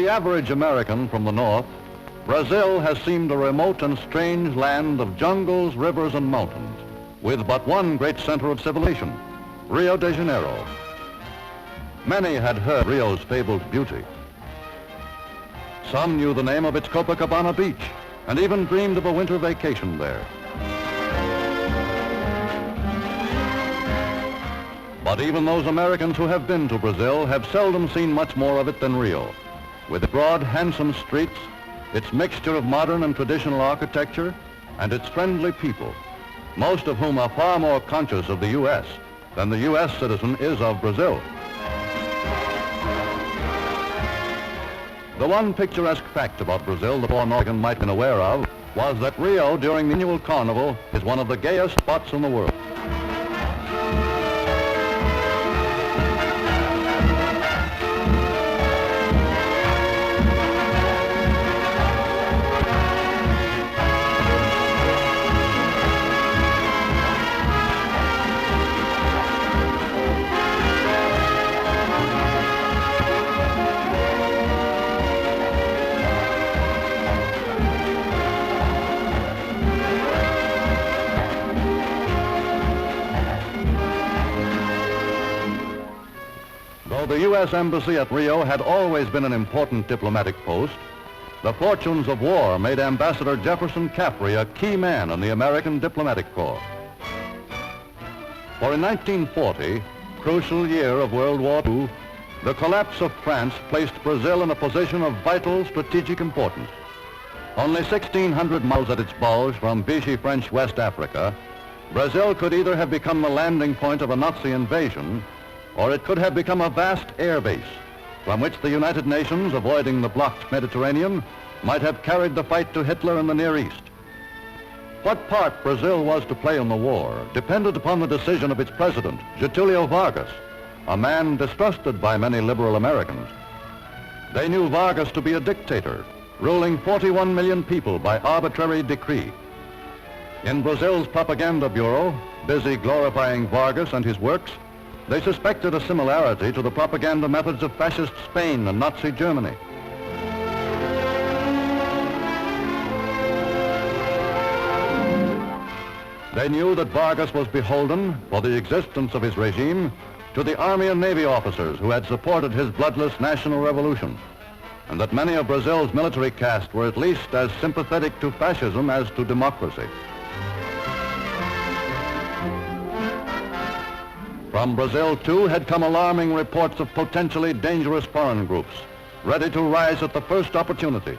the average American from the north, Brazil has seemed a remote and strange land of jungles, rivers, and mountains, with but one great center of civilization, Rio de Janeiro. Many had heard Rio's fabled beauty. Some knew the name of its Copacabana beach and even dreamed of a winter vacation there. But even those Americans who have been to Brazil have seldom seen much more of it than Rio, with its broad, handsome streets, its mixture of modern and traditional architecture, and its friendly people, most of whom are far more conscious of the U.S. than the U.S. citizen is of Brazil. The one picturesque fact about Brazil the poor American might have been aware of was that Rio, during the annual carnival, is one of the gayest spots in the world. The U.S. Embassy at Rio had always been an important diplomatic post. The fortunes of war made Ambassador Jefferson Caffrey a key man in the American diplomatic corps. For in 1940, crucial year of World War II, the collapse of France placed Brazil in a position of vital strategic importance. Only 1,600 miles at its bulge from Vichy French West Africa, Brazil could either have become the landing point of a Nazi invasion, or it could have become a vast air base from which the United Nations, avoiding the blocked Mediterranean, might have carried the fight to Hitler in the Near East. What part Brazil was to play in the war depended upon the decision of its president, Getulio Vargas, a man distrusted by many liberal Americans. They knew Vargas to be a dictator, ruling 41 million people by arbitrary decree. In Brazil's propaganda bureau, busy glorifying Vargas and his works, they suspected a similarity to the propaganda methods of fascist Spain and Nazi Germany. They knew that Vargas was beholden, for the existence of his regime, to the Army and Navy officers who had supported his bloodless national revolution, and that many of Brazil's military caste were at least as sympathetic to fascism as to democracy. From Brazil, too, had come alarming reports of potentially dangerous foreign groups, ready to rise at the first opportunity.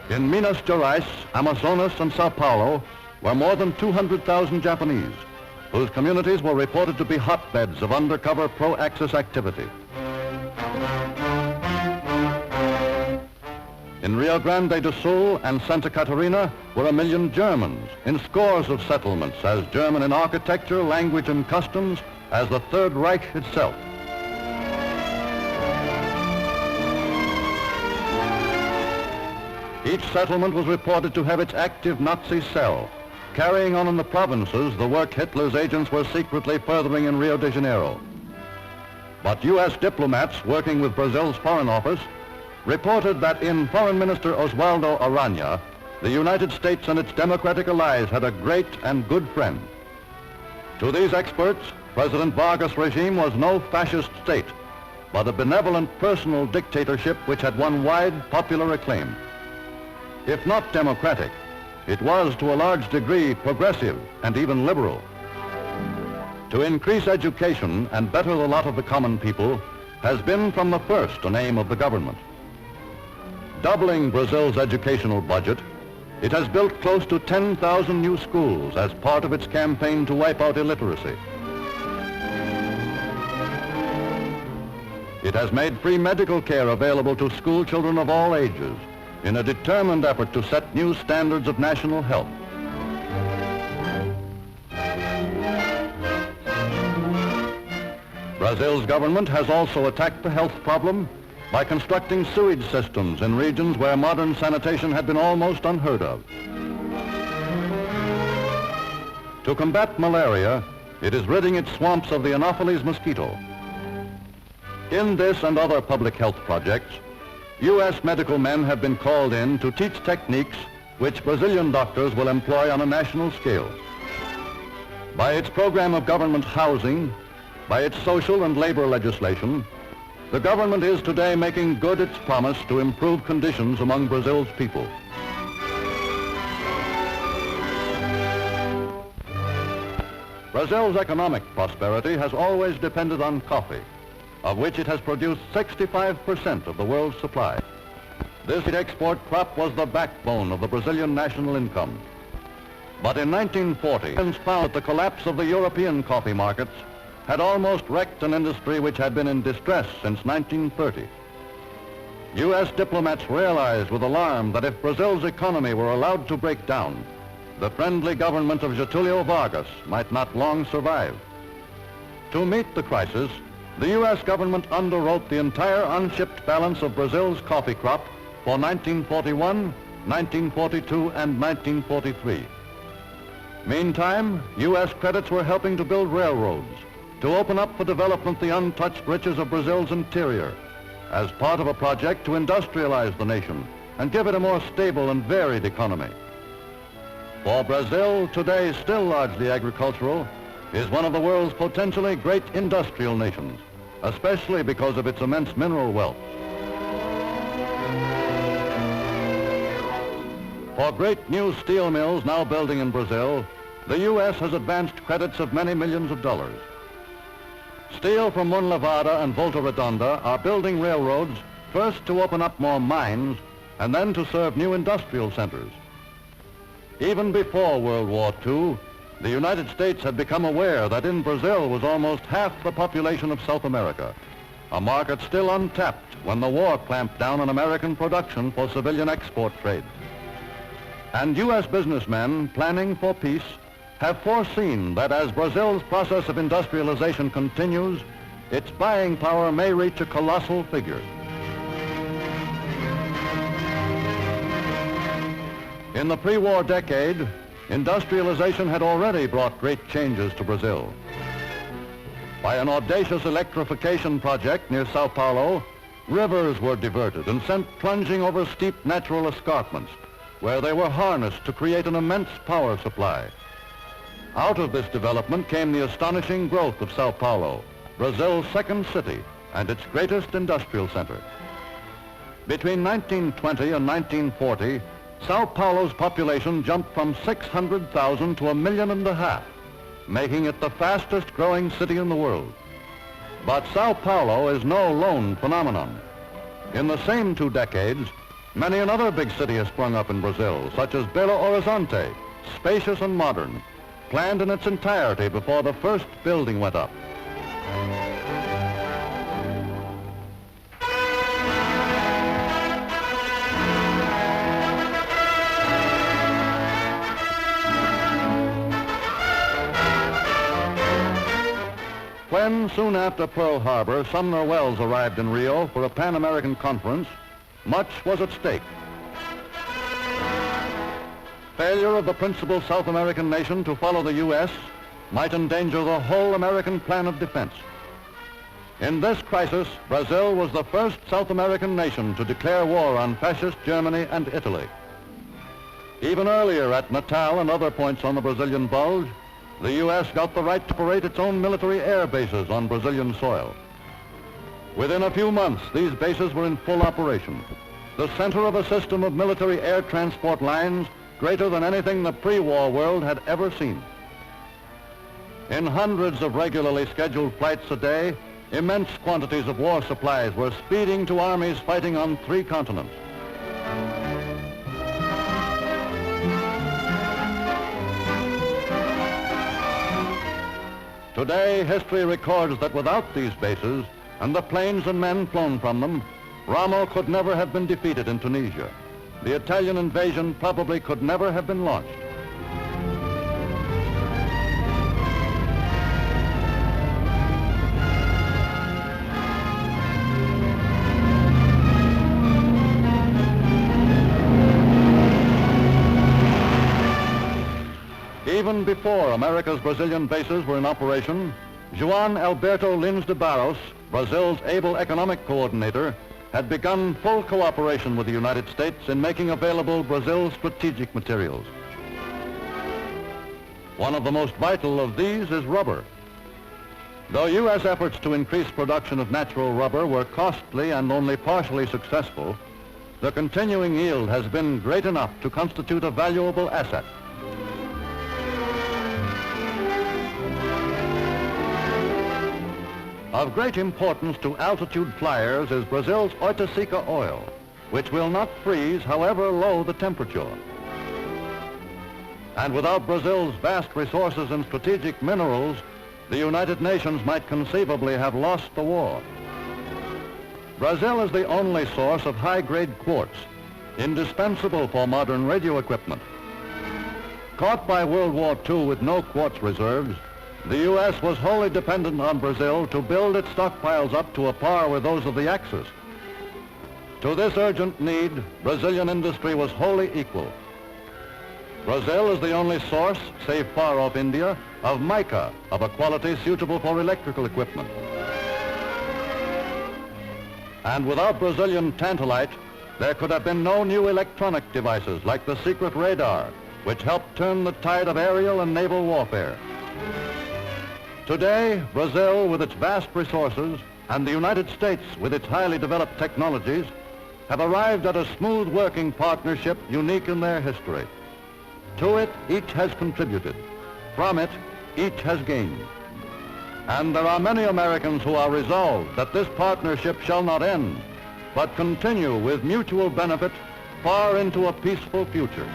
In Minas Gerais, Amazonas, and Sao Paulo were more than 200,000 Japanese, whose communities were reported to be hotbeds of undercover pro-Axis activity. In Rio Grande do Sul and Santa Catarina were 1 million Germans in scores of settlements, as German in architecture, language, and customs as the Third Reich itself. Each settlement was reported to have its active Nazi cell, carrying on in the provinces the work Hitler's agents were secretly furthering in Rio de Janeiro. But U.S. diplomats working with Brazil's Foreign Office reported that in Foreign Minister Oswaldo Aranha, the United States and its democratic allies had a great and good friend. To these experts, President Vargas' regime was no fascist state, but a benevolent personal dictatorship which had won wide popular acclaim. If not democratic, it was to a large degree progressive and even liberal. To increase education and better the lot of the common people has been from the first an aim of the government. Doubling Brazil's educational budget, it has built close to 10,000 new schools as part of its campaign to wipe out illiteracy. It has made free medical care available to school children of all ages in a determined effort to set new standards of national health. Brazil's government has also attacked the health problem by constructing sewage systems in regions where modern sanitation had been almost unheard of. To combat malaria, it is ridding its swamps of the Anopheles mosquito. In this and other public health projects, U.S. medical men have been called in to teach techniques which Brazilian doctors will employ on a national scale. By its program of government housing, by its social and labor legislation, the government is today making good its promise to improve conditions among Brazil's people. Brazil's economic prosperity has always depended on coffee, of which it has produced 65% of the world's supply. This export crop was the backbone of the Brazilian national income. But in 1940, found that the collapse of the European coffee markets had almost wrecked an industry which had been in distress since 1930. U.S. diplomats realized with alarm that if Brazil's economy were allowed to break down, the friendly government of Getulio Vargas might not long survive. To meet the crisis, the U.S. government underwrote the entire unshipped balance of Brazil's coffee crop for 1941, 1942, and 1943. Meantime, U.S. credits were helping to build railroads, to open up for development the untouched riches of Brazil's interior, as part of a project to industrialize the nation and give it a more stable and varied economy. For Brazil, today still largely agricultural, is one of the world's potentially great industrial nations, especially because of its immense mineral wealth. For great new steel mills now building in Brazil, the U.S. has advanced credits of many millions of dollars. Steel from Monlevada and Volta Redonda are building railroads, first to open up more mines and then to serve new industrial centers. Even before World War II, the United States had become aware that in Brazil was almost half the population of South America, a market still untapped when the war clamped down on American production for civilian export trade. And U.S. businessmen planning for peace have foreseen that as Brazil's process of industrialization continues, its buying power may reach a colossal figure. In the pre-war decade, industrialization had already brought great changes to Brazil. By an audacious electrification project near Sao Paulo, rivers were diverted and sent plunging over steep natural escarpments, where they were harnessed to create an immense power supply. Out of this development came the astonishing growth of Sao Paulo, Brazil's second city and its greatest industrial center. Between 1920 and 1940, Sao Paulo's population jumped from 600,000 to 1.5 million, making it the fastest growing city in the world. But Sao Paulo is no lone phenomenon. In the same 2 decades, many another big city has sprung up in Brazil, such as Belo Horizonte, spacious and modern, planned in its entirety before the first building went up. When, soon after Pearl Harbor, Sumner Welles arrived in Rio for a Pan-American conference, much was at stake. Failure of the principal South American nation to follow the U.S. might endanger the whole American plan of defense. In this crisis, Brazil was the first South American nation to declare war on fascist Germany and Italy. Even earlier at Natal and other points on the Brazilian Bulge, the U.S. got the right to operate its own military air bases on Brazilian soil. Within a few months, these bases were in full operation, the center of a system of military air transport lines greater than anything the pre-war world had ever seen. In hundreds of regularly scheduled flights a day, immense quantities of war supplies were speeding to armies fighting on 3 continents. Today, history records that without these bases and the planes and men flown from them, Rommel could never have been defeated in Tunisia. The Italian invasion probably could never have been launched. Even before America's Brazilian bases were in operation, João Alberto Lins de Barros, Brazil's able economic coordinator, had begun full cooperation with the United States in making available Brazil's strategic materials. One of the most vital of these is rubber. Though U.S. efforts to increase production of natural rubber were costly and only partially successful, the continuing yield has been great enough to constitute a valuable asset. Of great importance to altitude flyers is Brazil's circa oil, which will not freeze however low the temperature. And without Brazil's vast resources in strategic minerals, the United Nations might conceivably have lost the war. Brazil is the only source of high-grade quartz, indispensable for modern radio equipment. Caught by World War II with no quartz reserves, the U.S. was wholly dependent on Brazil to build its stockpiles up to a par with those of the Axis. To this urgent need, Brazilian industry was wholly equal. Brazil is the only source, save far off India, of mica of a quality suitable for electrical equipment. And without Brazilian tantalite, there could have been no new electronic devices like the secret radar, which helped turn the tide of aerial and naval warfare. Today, Brazil, with its vast resources, and the United States, with its highly developed technologies, have arrived at a smooth working partnership unique in their history. To it, each has contributed. From it, each has gained. And there are many Americans who are resolved that this partnership shall not end, but continue with mutual benefit far into a peaceful future.